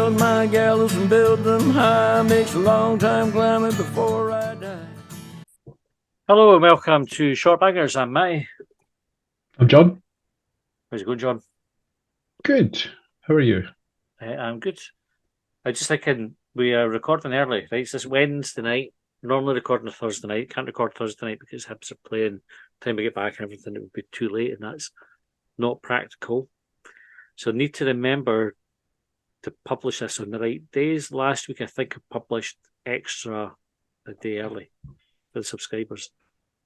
build my gallows and build them high. Makes a long time climbing before I die. Hello and welcome to Short Bangers. I'm Matty. I'm John. How's it going, John? Good. How are you? I'm good. I just thinking we are recording early, right? So it's Wednesday night. Normally recording a Thursday night. Can't record Thursday night because Hibs are playing. Time we get back and everything, it would be too late, and that's not practical. So I need to remember to publish this on the right days. Last week, I think I published extra a day early for the subscribers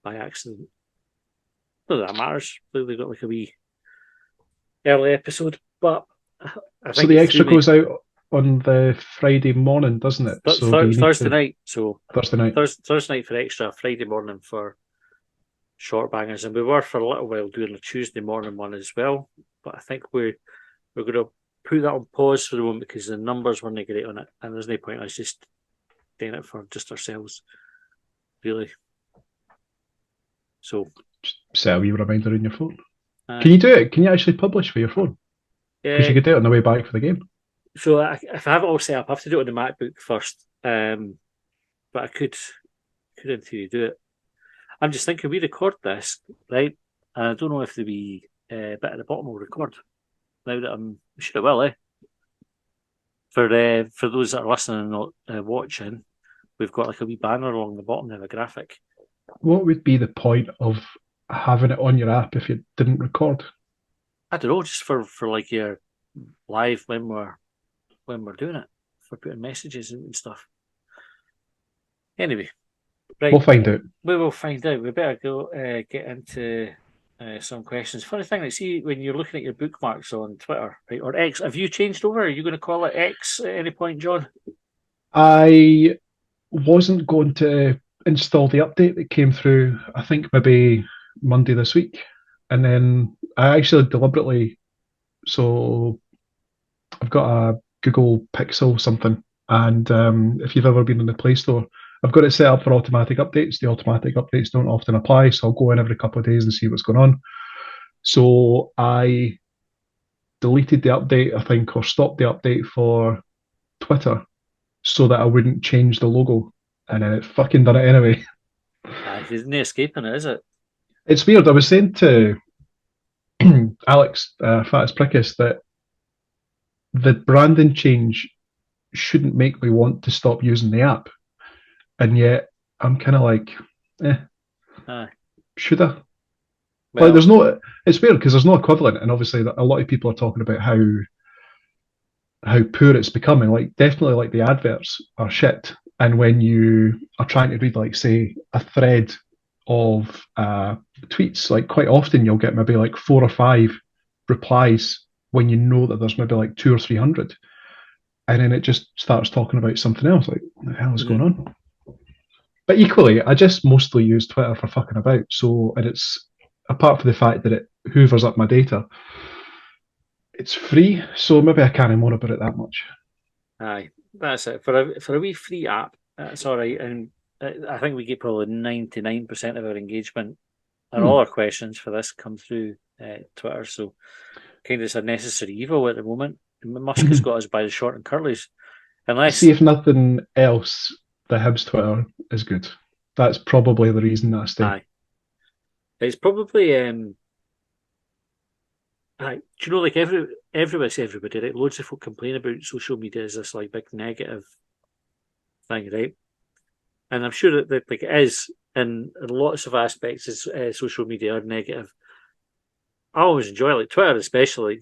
by accident. Not that matters. They got like a wee early episode, but I So think the it threw extra me. goes out on the Friday morning, doesn't it? So do you need Thursday to night. So Thursday night? Thursday night for extra, Friday morning for short bangers, and we were for a little while doing a Tuesday morning one as well. But I think we're going to put that on pause for the moment because the numbers weren't great on it, and there's no point us just doing it for just ourselves, really. So Just set a wee reminder in your phone. Can uh, you do it? Can you actually publish for your phone? Because uh, you could do it on the way back for the game. so if I have it all set up, I have to do it on the MacBook first. But I could in theory do it. I'm just thinking we record this, right? And I don't know if the wee bit at the bottom will record. Now that I'm sure it will, eh? For those that are listening and not watching, we've got like a wee banner along the bottom there, a graphic. What would be the point of having it on your app if you didn't record? I don't know, just for like your live when we're doing it, for putting messages and stuff. Anyway, We'll right, find out. we will find out. We better go get into some questions. Funny thing, I see when you're looking at your bookmarks on Twitter, right, or X, have you changed over? Are you going to call it X at any point, John? I wasn't going to install the update that came through, I think maybe Monday this week. And then I actually deliberately, so I've got a Google Pixel something, and if you've ever been in the Play Store, I've got it set up for automatic updates. The automatic updates don't often apply, so I'll go in every couple of days and see what's going on. So I deleted the update, I think, or stopped the update for Twitter so that I wouldn't change the logo, and then it fucking done it anyway. There's no escaping it, is it? It's weird. I was saying to Alex Fatis Prickus that the branding change shouldn't make me want to stop using the app. And yet I'm kind of like, eh, Aye. should I? Like, Well, it's weird because there's no equivalent. And obviously, a lot of people are talking about how poor it's becoming. Like, definitely, like the adverts are shit. And when you are trying to read, like, say, a thread of tweets, like, quite often you'll get maybe like 4 or 5 replies when you know that there's maybe like 200 or 300. And then it just starts talking about something else. Like, what the hell is going on? But equally, I just mostly use Twitter for fucking about. So, and it's apart from the fact that it hoovers up my data, it's free. So maybe I can't moan about it that much. aye, that's it. For a wee free app, that's all right. And I think we get probably 99% of our engagement and all Hmm. our questions for this come through Twitter. So kind of it's a necessary evil at the moment. Musk has got us by the short and curlies. See Unless, if nothing else, the Hibs Twitter is good. That's probably the reason that I stay. aye, it's probably aye. Do you know like everybody, right? Loads of folk complain about social media as this like big negative thing, right? And I'm sure that like it is in lots of aspects. Is social media are negative. I always enjoy like Twitter, especially.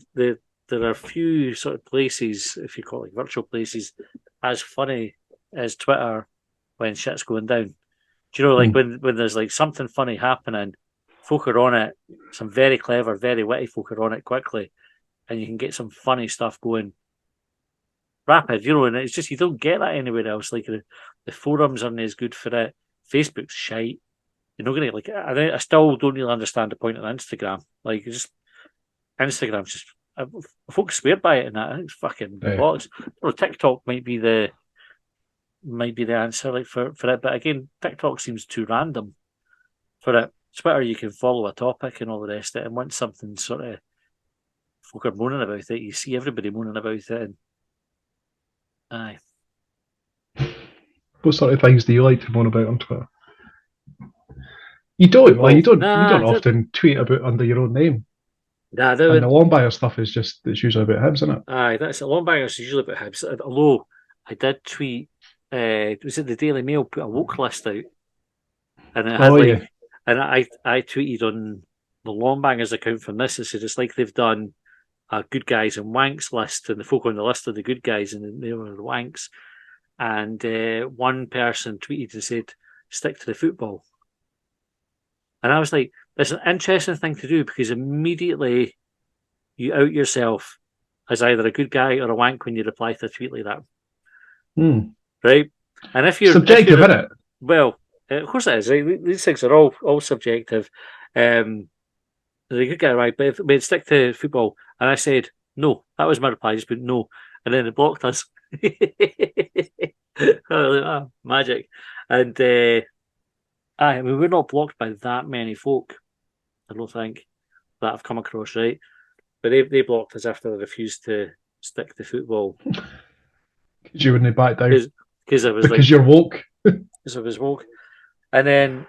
There are few sort of places, if you call it like virtual places, as funny as Twitter when shit's going down. Do you know, like Hmm. when there's like something funny happening, folk are on it. Some very clever, very witty folk are on it quickly, and you can get some funny stuff going rapid. You know, and it's just you don't get that anywhere else. Like the forums aren't as good for it. Facebook's shite. You're not going to like. I still don't really understand the point of Instagram. Like, just Instagram's just folks swear by it, and that I think it's fucking Yeah. bollocks. You know, TikTok might be the answer, like for it, but again, TikTok seems too random for it. Twitter, you can follow a topic and all the rest of it, and once something sort of folk are moaning about it, you see everybody moaning about it, and Aye. What sort of things do you like to moan about on Twitter? You don't, like Football. you don't Nah, often tweet about under your own name. nah, that And the would. Longmire stuff is just it's usually about him, isn't it? Aye, that's a long bangers usually about Hibs. Although I did tweet, was it the Daily Mail put a woke list out, and it had Oh yeah. like, and I tweeted on the Long Bangers account from this. It said it's like they've done a good guys and wanks list, and the folk on the list are the good guys, and they were the wanks. And one person tweeted and said, "Stick to the football." And I was like, "It's an interesting thing to do because immediately you out yourself as either a good guy or a wank when you reply to a tweet like that." Hmm. Right? And if Subjective, you're isn't it? well, of course it is. Right? These things are all subjective. They could get it right, but if we'd stick to football, and I said no, that was my reply. I just put no, and then it blocked us. Oh, magic! And I mean, we're not blocked by that many folk. I don't think that I've come across, right? But they blocked us after I refused to stick to football Because you wouldn't back down. because I was Because like you're woke. because I was woke. And then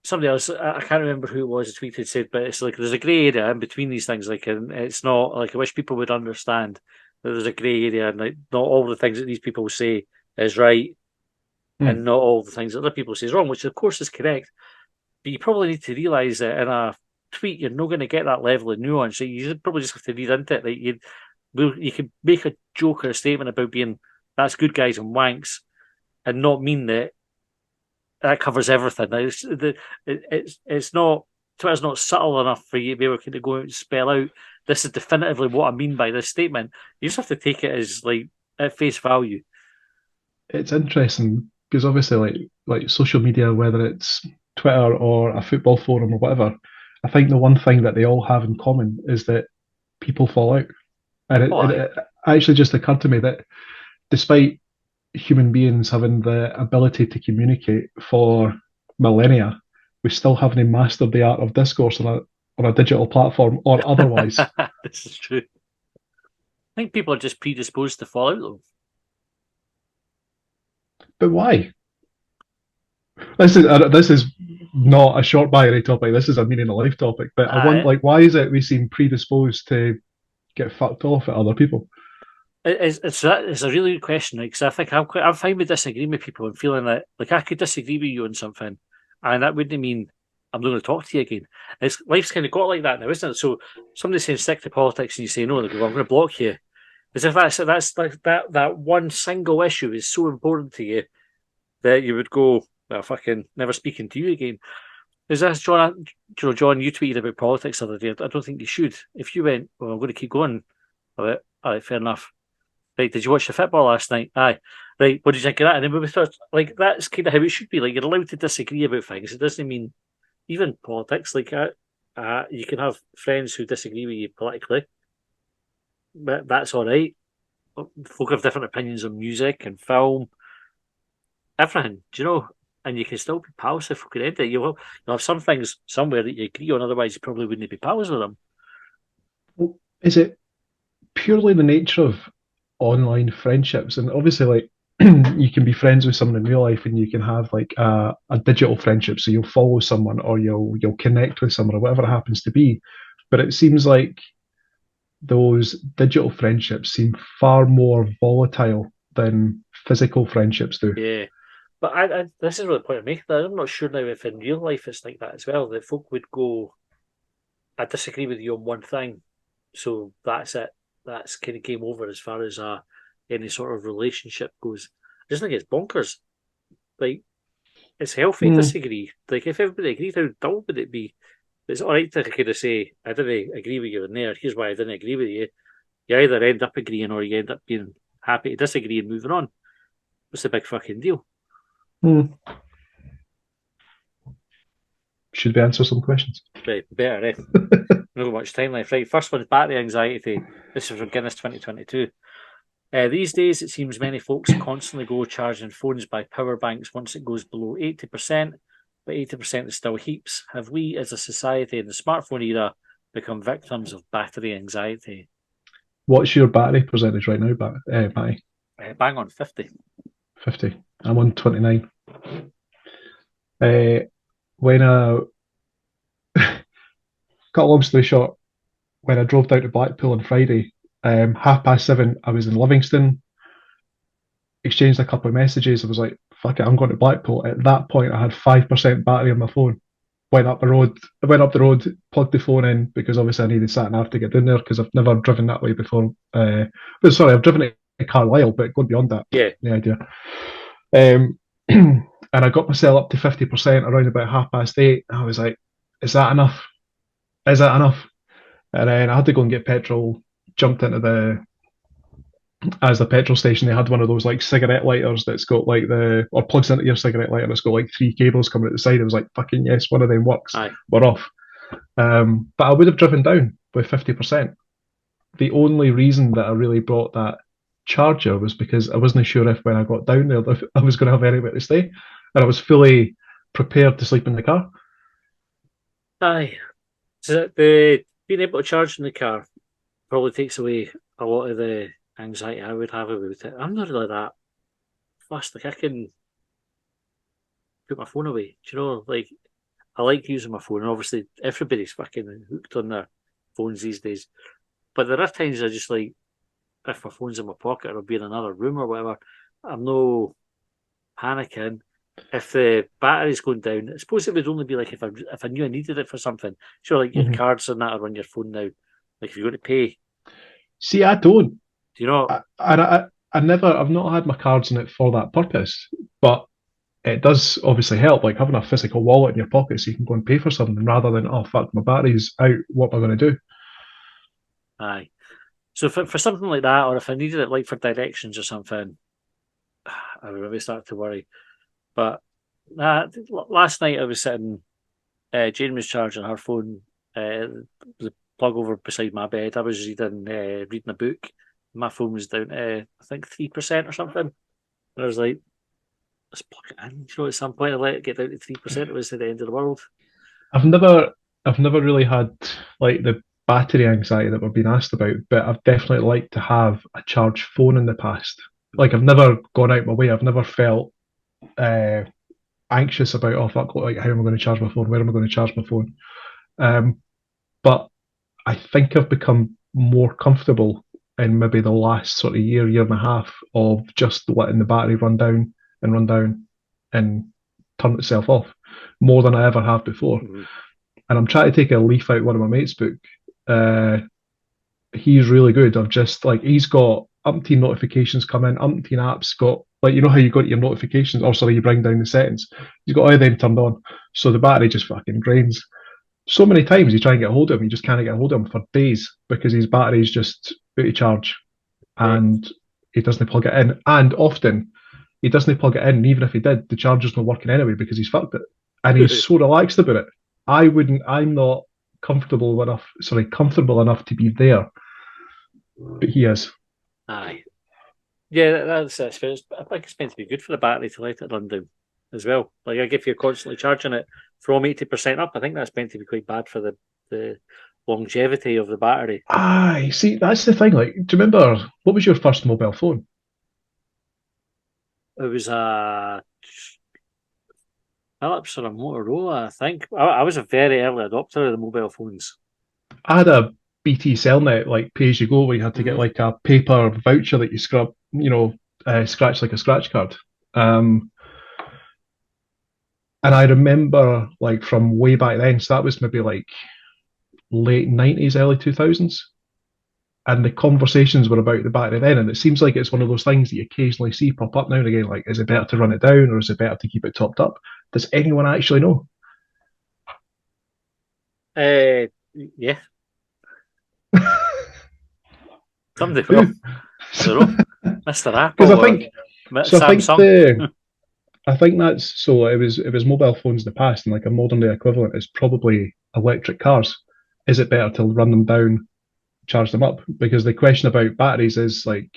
somebody else, I can't remember who it was, tweeted said, but it's like there's a grey area in between these things. Like, and it's not like I wish people would understand that there's a grey area, and like not all the things that these people say is right, Hmm. and not all the things that other people say is wrong, which of course is correct. But you probably need to realise that in a tweet, you're not going to get that level of nuance. So you probably just have to read into it. Like you could make a joke or a statement about being that's good guys and wanks, and not mean that that covers everything. It's not Twitter's not subtle enough for you to be able to go out and spell out this is definitively what I mean by this statement. You just have to take it as like at face value. It's interesting because obviously, like social media, whether it's Twitter or a football forum or whatever, I think the one thing that they all have in common is that people fall out. And Oh, it actually just occurred to me that despite human beings having the ability to communicate for millennia, we still haven't mastered the art of discourse on a digital platform or otherwise. this is true. I think people are just predisposed to fall out though. But why? This is not a short binary topic. This is a meaning of life topic. But I want, Uh, like, why is it we seem predisposed to get fucked off at other people? it's a really good question, because I think I'm fine with disagreeing with people and feeling that like I could disagree with you on something, and that wouldn't mean I'm not going to talk to you again. It's life's kind of got like that now, isn't it? So somebody saying stick to politics and you say no, they go, well, I'm going to block you. As if that's like that one single issue is so important to you that you would go, well, fucking never speaking to you again. Is this John? John, you tweeted about politics the other day. I don't think you should. If you went, well, I'm going to keep going. All right, fair enough. Right, did you watch the football last night? Aye. Right, what did you think of that? And then we start, like, that's kind of how it should be. Like, you're allowed to disagree about things. It doesn't mean, even politics, like, you can have friends who disagree with you politically, but that's all right. Folk have different opinions on music and film, everything, do you know? And you can still be pals if we could end it. You'll have some things somewhere that you agree on, otherwise, you probably wouldn't be pals with them. Well, is it purely the nature of online friendships? And obviously, like, you can be friends with someone in real life, and you can have like a digital friendship. So you'll follow someone, or you'll connect with someone, or whatever it happens to be. But it seems like those digital friendships seem far more volatile than physical friendships do. Yeah. But this is really the point I'm making. I'm not sure now if in real life it's like that as well. That folk would go, I disagree with you on one thing, so that's it. That's kind of game over as far as any sort of relationship goes. I just think it's bonkers. Like, it's healthy to Mm. disagree. Like, if everybody agreed, how dull would it be? It's all right to kind of say, I didn't agree with you in there. Here's why I didn't agree with you. You either end up agreeing or you end up being happy to disagree and moving on. What's the big fucking deal? Mm. Should we answer some questions? Right, better, eh? Not much time left. Right, first one's battery anxiety. This is from Guinness 2022. These days, it seems many folks constantly go charging phones by power banks once it goes below 80%, but 80% is still heaps. Have we, as a society in the smartphone era, become victims of battery anxiety? What's your battery percentage right now, Matty? Bang on 50. 50. I'm on 29. Uh, when I cut a long story short, when I drove down to Blackpool on Friday, 7:30, I was in Livingston, exchanged a couple of messages. I was like, fuck it, I'm going to Blackpool. At that point, I had 5% battery on my phone. I went up the road, plugged the phone in because obviously I needed sat nav to get down there because I've never driven that way before. But sorry, I've driven it to Carlisle, but going beyond that, Yeah. the idea. Um, and I got myself up to 50% around about 8:30. I was like, is that enough? Is that enough? And then I had to go and get petrol, jumped into the petrol station, they had one of those like cigarette lighters that's got like or plugs into your cigarette lighter, and it's got like three cables coming at the side. I was like, fucking yes, one of them works. Aye. We're off. But I would have driven down with 50%. The only reason that I really brought that charger was because I wasn't sure if when I got down there if I was going to have anywhere to stay, and I was fully prepared to sleep in the car. Aye. So the being able to charge in the car probably takes away a lot of the anxiety I would have about it. I'm not really that fussed. Like I can put my phone away. Do you know? Like I like using my phone. And obviously, everybody's fucking hooked on their phones these days. But there are times I just like if my phone's in my pocket or I'll be in another room or whatever. I'm no panicking. If the battery's going down, I suppose it would only be like if I knew I needed it for something. Sure, like your Mm-hmm. cards and that are on your phone now. Like if you're going to pay, do See, I don't. you know? I've not had my cards in it for that purpose, but it does obviously help, like having a physical wallet in your pocket so you can go and pay for something rather than, oh fuck, my battery's out. What am I going to do? Aye. So for something like that, or if I needed it like for directions or something, I would maybe start to worry. But last night I was sitting, Jane was charging her phone, the plug over beside my bed. I was reading a book. My phone was down to I think 3% or something. And I was like, let's plug it in. You know, at some point I let it get down to 3%. It was at the end of the world. I've never, I've never really had like the battery anxiety that we're being asked about, but I've definitely liked to have a charged phone in the past. Like I've never gone out my way. I've never felt uh, anxious about, oh fuck, like how am I going to charge my phone? Where am I going to charge my phone? Um, but I think I've become more comfortable in maybe the last sort of year and a half of just letting the battery run down and turn itself off more than I ever have before. Mm-hmm. And I'm trying to take a leaf out one of my mates' book. Uh, he's really good. I've just like he's got umpteen notifications come in, umpteen apps got like you know how you got your notifications, or sorry, you bring down the settings. He's got all of them turned on, so the battery just fucking drains so many times you try and get hold of him, you just can't get hold of him for days because his battery's just out of charge Yeah. and he doesn't plug it in. And often he doesn't plug it in, and even if he did, the charger's not working anyway because he's fucked it. And he's so relaxed about it. I'm not comfortable enough to be there, but he is. Aye. Yeah, that's fair. I think it's meant to be good for the battery to let it run down as well. Like if you're constantly charging it from 80% up, I think that's meant to be quite bad for the longevity of the battery. Aye, see, that's the thing. Like, do you remember what was your first mobile phone? It was a Philips or a Motorola, I think. I was a very early adopter of the mobile phones. I had a BT Cellnet like pay as you go where you had to get Mm-hmm. like a paper voucher that you scratch like a scratch card. Um, and I remember like from way back then, so that was maybe like late 90s, early 2000s. And the conversations were about the battery then. And it seems like it's one of those things that you occasionally see pop up now and again. Like, is it better to run it down or is it better to keep it topped up? Does anyone actually know? Yeah, somebody will. Who? I don't know, Mr. Because Apple or I think Samsung. that's so it was mobile phones in the past and like a modern day equivalent is probably electric cars. Is it better to run them down, charge them up? Because the question about batteries is like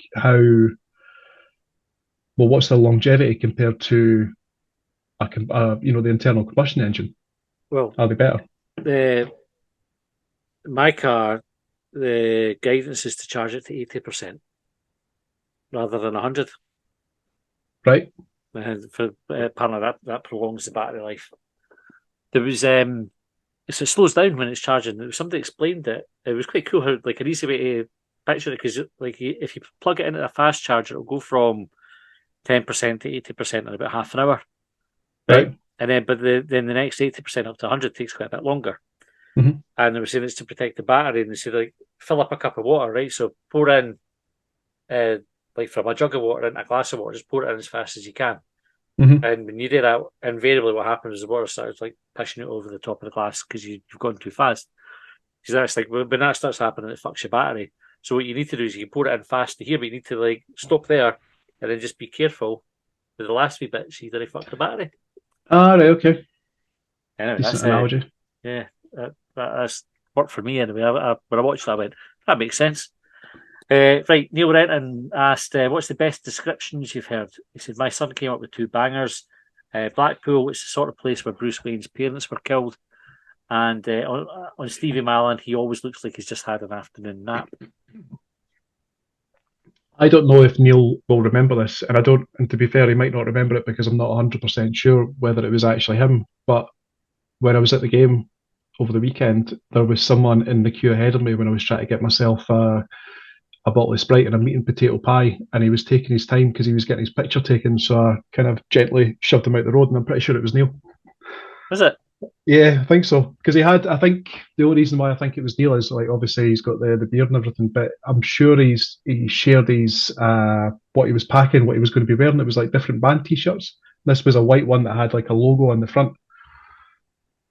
what's the longevity compared to the internal combustion engine? Well, Are they better? the my car, the guidance is to charge it to 80%. rather than 100. Right. For apparently that prolongs the battery life. There was so it slows down when it's charging. There was somebody explained it. It was quite cool how like an easy way to picture it because like if you plug it into a fast charger, it'll go from 10% to 80% in about half an hour, right? Right. And then then the next 80% up to 100 takes quite a bit longer. Mm-hmm. And they were saying it's to protect the battery, and they said like fill up a cup of water, right? So pour in uh, like from a jug of water into a glass of water, just pour it in as fast as you can. Mm-hmm. And when you do that, invariably what happens is the water starts like pushing it over the top of the glass because you've gone too fast. Because that's like when that starts happening, it fucks your battery. So what you need to do is you can pour it in fast to here, but you need to like stop there and then just be careful with the last wee bit so you don't fuck the battery. Ah, right. Okay. Anyway, Decent analogy. yeah, that's worked for me anyway. When I watched that, I went, that makes sense. Right, Neil Renton asked, what's the best descriptions you've heard? He said, my son came up with two bangers. Blackpool, which is the sort of place where Bruce Wayne's parents were killed. And on Stevie Malin, he always looks like he's just had an afternoon nap. I don't know if Neil will remember this, and I don't. And to be fair, he might not remember it because I'm not 100% sure whether it was actually him. But when I was at the game over the weekend, there was someone in the queue ahead of me when I was trying to get myself a bottle of Sprite and a meat and potato pie, and he was taking his time because he was getting his picture taken. So I kind of gently shoved him out the road, and I'm pretty sure it was Neil. Was it? Yeah, I think so. Because he had, I think the only reason why I think it was Neil is like obviously he's got the beard and everything, but I'm sure he shared his what he was packing, what he was going to be wearing. It was like different band t-shirts. This was a white one that had like a logo on the front.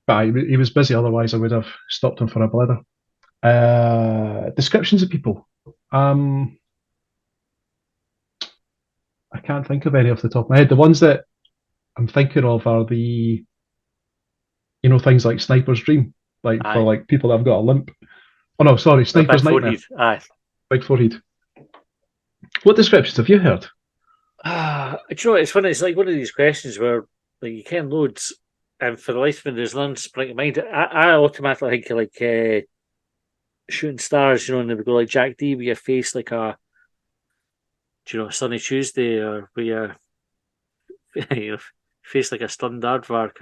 But he was busy, otherwise I would have stopped him for a blether. Descriptions of people. I can't think of any off the top of my head. The ones that I'm thinking of are the things like Sniper's Dream, like for Aye. like people that have got a limp. Oh no, sorry, A big Sniper's Nightmare. forehead. Aye. Big forehead. What descriptions have you heard? Do you know what? It's funny. It's like one of these questions where like you can loads, and for the life of me, there's none spring to mind. I automatically think of like shooting stars, and they would go like Jack D with your face like a sunny Tuesday, or with your you know, face like a stunned aardvark,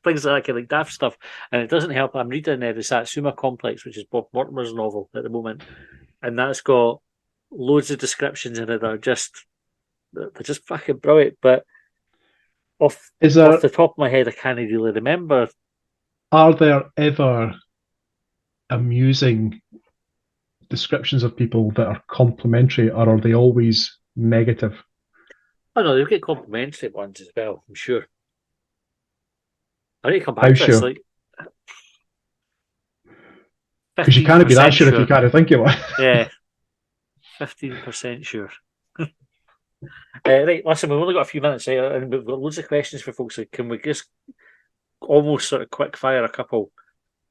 things like that, kind of like daft stuff. And it doesn't help. I'm reading the Satsuma Complex, which is Bob Mortimer's novel at the moment, and that's got loads of descriptions in it that are just fucking brilliant. But off Is off there the top of my head, I can't really remember. are there ever amusing descriptions of people that are complimentary, or are they always negative? Oh no, they'll get complimentary ones as well. I'm sure. I need to come How back to this. sure? Like Because you fifteen can't be that percent sure if you sure. can't think of one. Yeah, 15% sure. Right, listen, we've only got a few minutes, and we've got loads of questions for folks. So can we just almost sort of quick fire a couple?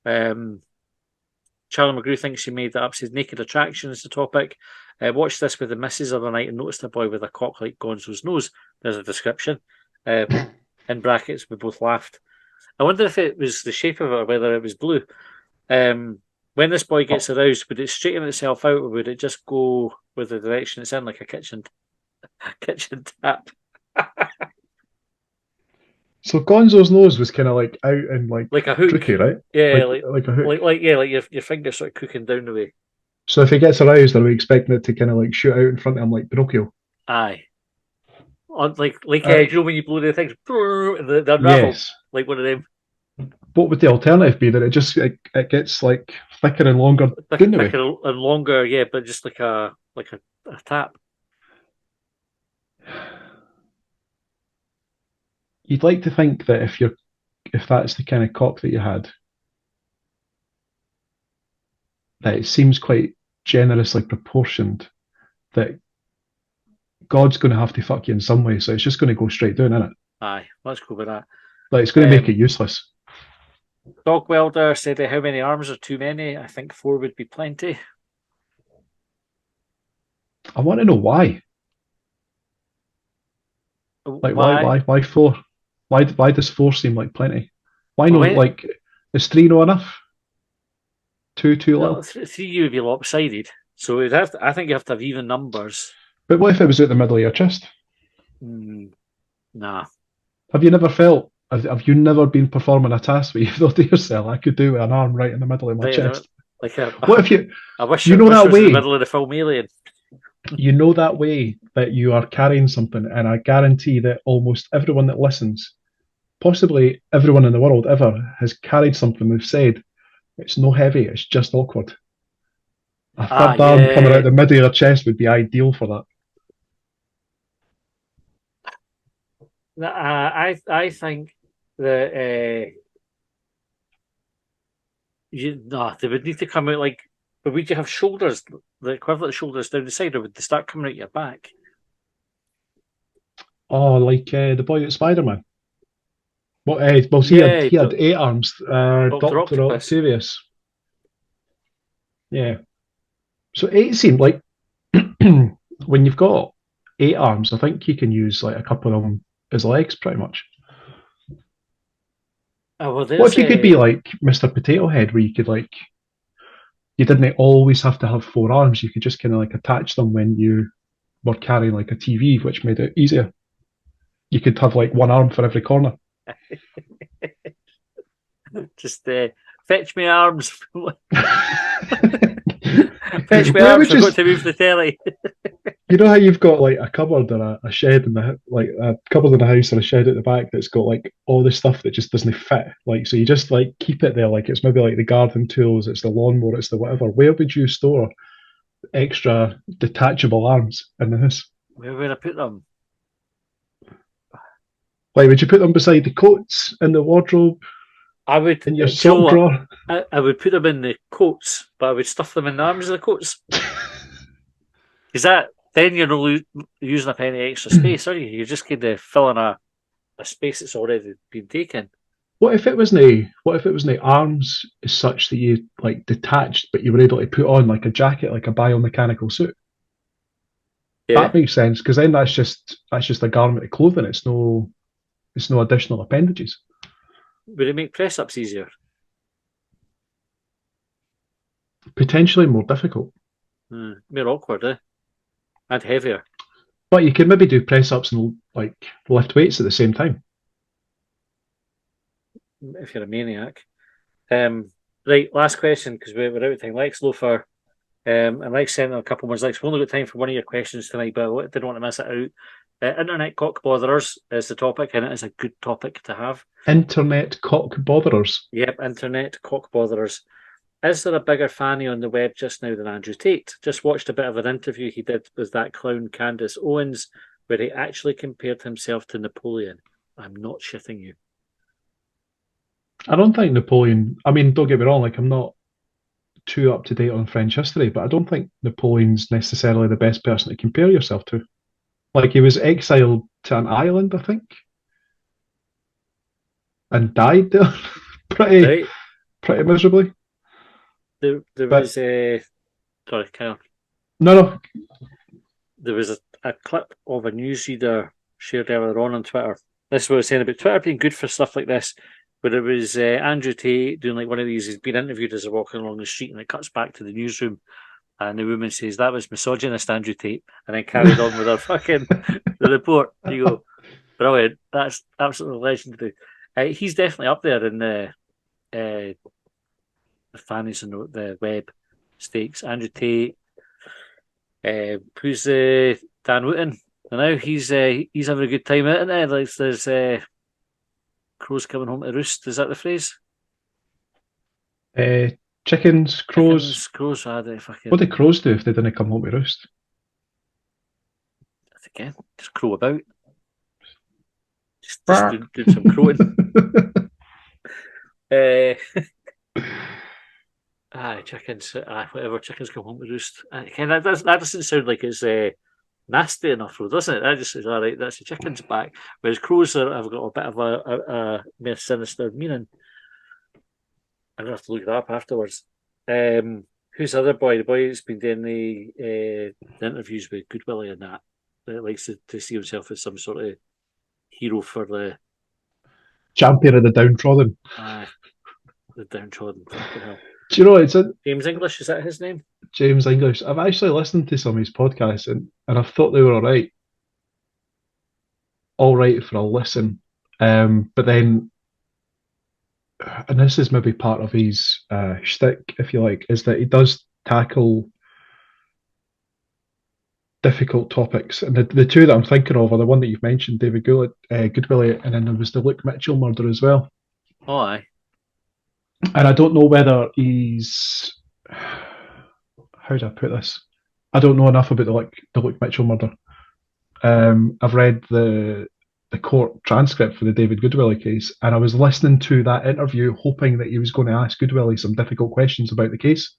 Um, Charlie McGrew thinks she made that up. Says naked attraction is the topic. Watched this with the missus the other night and noticed a boy with a cock like Gonzo's nose. There's a description. In brackets, we both laughed. I wonder if it was the shape of it or whether it was blue. When this boy gets aroused, would it straighten itself out or would it just go with the direction it's in, like a kitchen tap? So Gonzo's nose was kind of like out and like Like a hook. tricky, right? Yeah, Like a hook. like yeah, like your fingers sort of cooking down the way. So if he gets aroused, are we expecting it to kind of like shoot out in front of him like Pinocchio? Aye. Uh, When you blow the things and they unravel yes. like one of them What would the alternative be? That it gets like thicker and longer down the way? thicker and longer, yeah, but just like a tap. You'd like to think that if that's the kind of cock that you had, that it seems quite generously proportioned. That God's going to have to fuck you in some way, so it's just going to go straight down, isn't it? Aye, let's go with that. Like it's going to make it useless. Dog Welder said, how many arms are too many? I think four would be plenty. I want to know why. Like Why? why four? Why does four seem like plenty? Why Well, not like is three not enough? Two too little? three would be lopsided. So I think you have to have even numbers. But what if it was at the middle of your chest? Nah. Have you never felt? Have you never been performing a task where you thought to yourself, "I could do with an arm right in the middle of my Right, chest"? like What if you? I wish You it know that was in the way. middle of the film Alien. You know that way that you are carrying something, and I guarantee that almost everyone that listens, possibly everyone in the world ever, has carried something they've said it's no heavy, it's just awkward. A Ah, third arm coming out yeah. the middle of your chest would be ideal for that. I think that they would need to come out like. But would you have shoulders, the equivalent of shoulders down the side, or would they start coming out your back? Oh, like the boy at Spider Man. Well, Yeah, he had 8 arms. Doctor Doctor Octopus. Octavius. Yeah. So it seemed like when you've got 8 arms, I think you can use like a couple of them as legs, pretty much. Oh well, What there's if you could be like Mr. Potato Head, where you could like you didn't always have to have 4 arms. You could just kind of like attach them when you were carrying like a TV, which made it easier. You could have like one arm for every corner. just fetch me arms, fetch me Where arms. would I've you? got to move the telly. You know how you've got like a cupboard or a shed in the like a cupboard in the house or a shed at the back that's got like all the stuff that just doesn't fit. Like so, you just like keep it there. Like it's maybe like the garden tools, it's the lawnmower, it's the whatever. Where would you store extra detachable arms in the house? Where would I put them? Like, would you put them beside the coats in the wardrobe I would. in your Do you know sock what? drawer? I would put them in the coats, but I would stuff them in the arms of the coats. Is that then you're not using up any extra space, are you? You're just kind of filling a space that's already been taken. What if it was no arms as such that you like detached, but you were able to put on like a jacket, like a biomechanical suit? Yeah. That makes sense because then that's just a garment of clothing. It's no additional appendages. Would it make press ups easier? Potentially more difficult, More awkward, and heavier. but you could maybe do press ups and like lift weights at the same time. If you're a maniac. Um, right, last question because we're out of time. Lex Loafer, and Lex sent in a couple more. Lex, we've only got time for one of your questions tonight, but I didn't want to miss it out. Internet cock botherers is the topic, and it is a good topic to have. Internet cock botherers. Yep, internet cock botherers. Is there a bigger fanny on the web just now than Andrew Tate? Just watched a bit of an interview he did with that clown Candace Owens, where he actually compared himself to Napoleon. I'm not shitting you. I don't think Napoleon. I mean, don't get me wrong. Like, I'm not too up to date on French history, but I don't think Napoleon's necessarily the best person to compare yourself to. Like, he was exiled to an island, I think, and died there pretty Right? pretty miserably. There But was a sorry, Kyle. no, no. There was a clip of a newsreader shared earlier on Twitter. This is what I was saying about Twitter being good for stuff like this, where it was Andrew Tate doing like one of these. He's been interviewed as they're walking along the street, and it cuts back to the newsroom, and the woman says that was misogynist Andrew Tate, and then carried on with her fucking the report. You go, brilliant. That's absolutely legendary. He's definitely up there in the fannies and the web stakes. Andrew Tate, who's Dan Wooten. I know he's having a good time out in there. Like there's crows coming home to roost. Is that the phrase? Uh, Chickens, crows. Chickens, crows. They What do fucking crows do if they didn't come home to roost? again just crow about. Just doing some crowing. uh, chickens. Whatever. Chickens come home to roost. That doesn't sound like it's nasty enough, though, doesn't it? That just says, all right, that's the chicken's back. Whereas crows have got a bit of a more sinister meaning. I'm going to have to look it up afterwards. Who's the other boy? The boy who's been doing the interviews with Good Willie and that likes to see himself as some sort of hero for Champion of the downtrodden. the downtrodden. Fucking hell. Do you know it's a James English, is that his name? James English. I've actually listened to some of his podcasts and I thought they were all right for a listen. But then, and this is maybe part of his shtick, if you like, is that he does tackle difficult topics. And the two that I'm thinking of are the one that you've mentioned, David Goodwillie, and then there was the Luke Mitchell murder as well. Oh, aye. And I don't know whether he's, how do I put this? I don't know enough about the Luke Mitchell murder. I've read the court transcript for the David Goodwillie case, and I was listening to that interview hoping that he was going to ask Goodwillie some difficult questions about the case,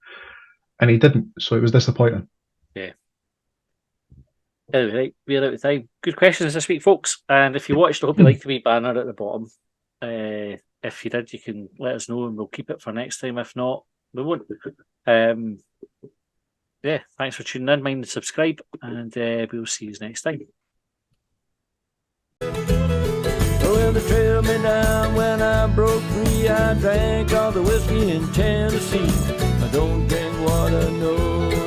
and he didn't, so it was disappointing. Yeah. Anyway, right, we're out of time. Good questions this week, folks. And if you watched, I hope you liked the wee banner at the bottom. If you did, you can let us know and we'll keep it for next time. If not, we won't. Yeah, thanks for tuning in. Mind and subscribe, and we'll see you next time. Well, they trailed me down when I broke free. I drank all the whiskey in Tennessee. I don't drink what I know.